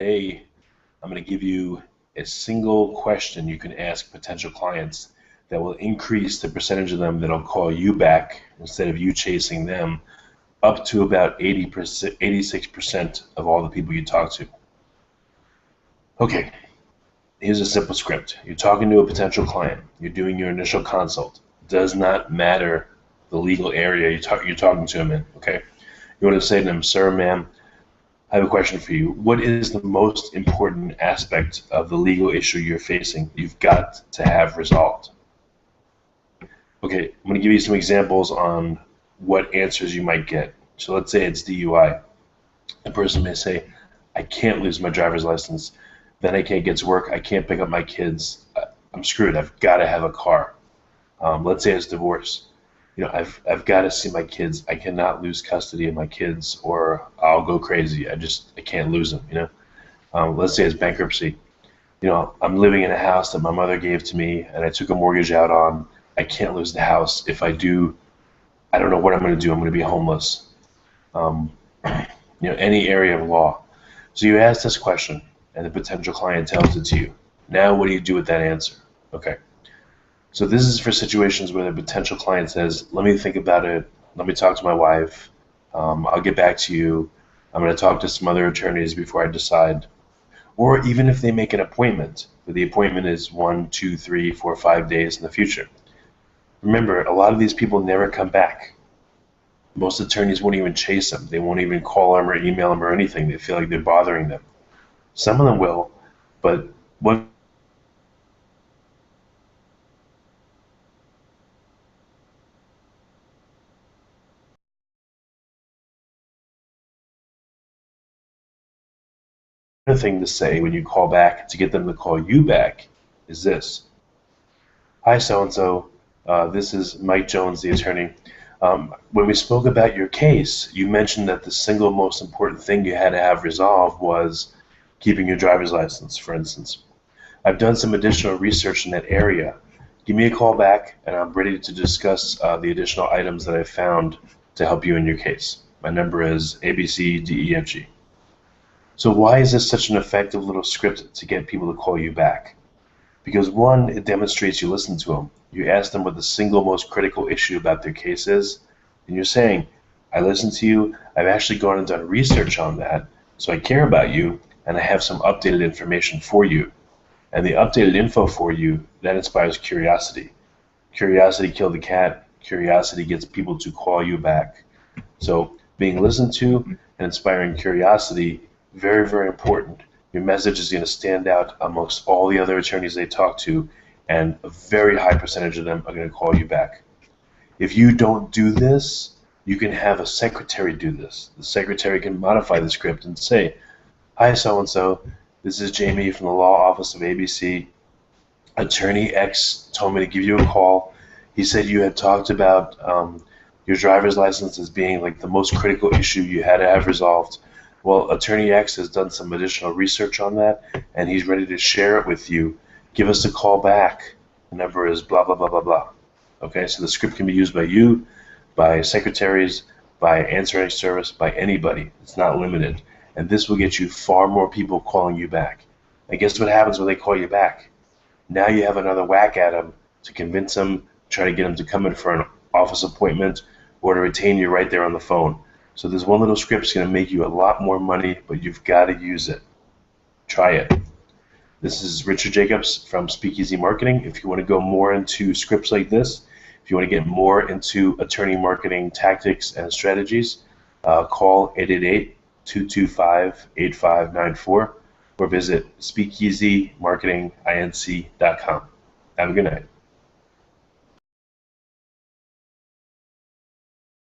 Today, I'm going to give you a single question you can ask potential clients that will increase the percentage of them that'll call you back instead of you chasing them up to about 80%, 86% of all the people you talk to. Okay, here's a simple script. You're talking to a potential client. You're doing your initial consult. Does not matter the legal area you're talking to them in, okay? You want to say to them, sir, ma'am, I have a question for you. What is the most important aspect of the legal issue you're facing you've got to have resolved? Okay, I'm going to give you some examples on what answers you might get. So let's say it's DUI. The person may say, I can't lose my driver's license. Then I can't get to work. I can't pick up my kids. I'm screwed. I've got to have a car. Let's say it's divorce. I've got to see my kids. I cannot lose custody of my kids or I'll go crazy. I can't lose them, Let's say it's bankruptcy. I'm living in a house that my mother gave to me and I took a mortgage out on. I can't lose the house. If I do, I don't know what I'm going to do. I'm going to be homeless. Any area of law. So you ask this question and the potential client tells it to you. Now what do you do with that answer? Okay. So this is for situations where the potential client says, let me think about it. Let me talk to my wife. I'll get back to you. I'm going to talk to some other attorneys before I decide. Or even if they make an appointment, but the appointment is 1, 2, 3, 4, 5 days in the future. Remember, a lot of these people never come back. Most attorneys won't even chase them. They won't even call them or email them or anything. They feel like they're bothering them. Some of them will, but what other thing to say when you call back to get them to call you back is this. Hi, so-and-so. This is Mike Jones, the attorney. When we spoke about your case, you mentioned that the single most important thing you had to have resolved was keeping your driver's license, for instance. I've done some additional research in that area. Give me a call back, and I'm ready to discuss the additional items that I've found to help you in your case. My number is ABCDEFG. So why is this such an effective little script to get people to call you back? Because one, it demonstrates you listen to them. You ask them what the single most critical issue about their case is, and you're saying, I listened to you, I've actually gone and done research on that, so I care about you, and I have some updated information for you. And the updated info for you, that inspires curiosity. Curiosity killed the cat. Curiosity gets people to call you back. So being listened to and inspiring curiosity, very, very important. Your message is going to stand out amongst all the other attorneys they talk to, and a very high percentage of them are going to call you back. If you don't do this, you can have a secretary do this. The secretary can modify the script and say, hi, so-and-so. This is Jamie from the law office of ABC. Attorney X told me to give you a call. He said you had talked about your driver's license as being like the most critical issue you had to have resolved. Well, Attorney X has done some additional research on that, and he's ready to share it with you. Give us a call back. The number is blah, blah, blah, blah, blah. Okay, so the script can be used by you, by secretaries, by answering service, by anybody. It's not limited. And this will get you far more people calling you back. And guess what happens when they call you back? Now you have another whack at them to convince them, try to get them to come in for an office appointment, or to retain you right there on the phone. So this one little script is going to make you a lot more money, but you've got to use it. Try it. This is Richard Jacobs from Speakeasy Marketing. If you want to go more into scripts like this, if you want to get more into attorney marketing tactics and strategies, call 888-225-8594 or visit speakeasymarketinginc.com. Have a good night.